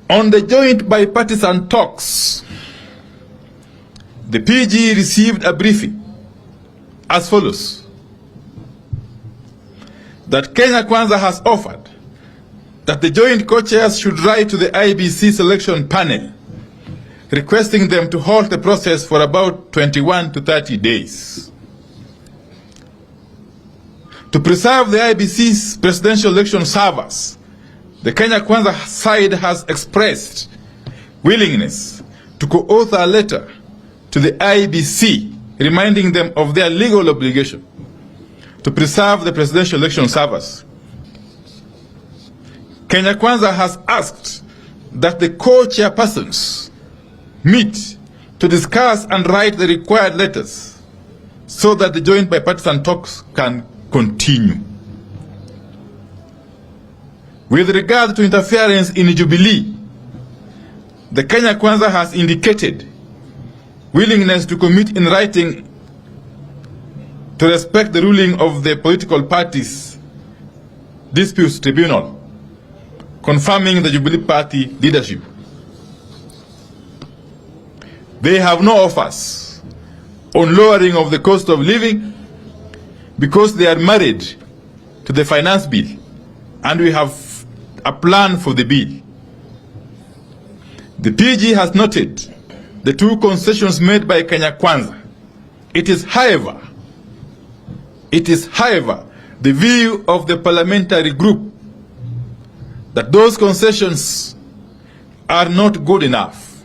On the joint bipartisan talks, the PG received a briefing as follows: that Kenya Kwanza has offered that the joint co-chairs should write to the IEBC selection panel requesting them to halt the process for about 21 to 30 days. To preserve the IEBC's presidential election servers, the Kenya Kwanza side has expressed willingness to co-author a letter to the IEBC reminding them of their legal obligation to preserve the presidential election servers. Kenya Kwanza has asked that the co-chairpersons meet to discuss and write the required letters so that the joint bipartisan talks can continue. With regard to interference in Jubilee, the Kenya Kwanza has indicated willingness to commit in writing to respect the ruling of the political parties disputes tribunal, confirming the Jubilee Party leadership. They have no offers on lowering of the cost of living because they are married to the finance bill, and we have a plan for the bill. The PG has noted the two concessions made by Kenya Kwanza. It is, however, the view of the parliamentary group that those concessions are not good enough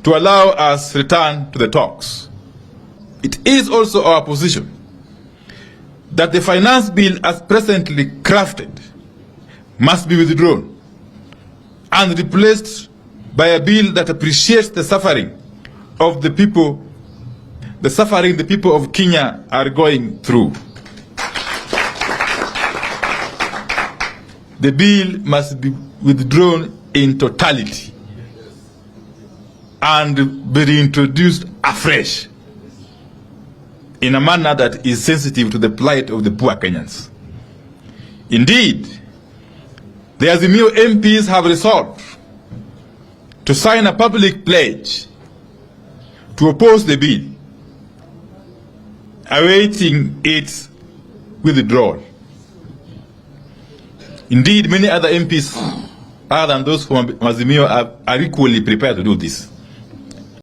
to allow us return to the talks. It is also our position that the finance bill as presently crafted must be withdrawn and replaced by a bill that appreciates the suffering of the people, the people of Kenya are going through. The bill must be withdrawn in totality and be reintroduced afresh in a manner that is sensitive to the plight of the poor Kenyans. Indeed, the Azimio MPs have resolved to sign a public pledge to oppose the bill, awaiting its withdrawal. Indeed, many other MPs other than those from Azimio are equally prepared to do this.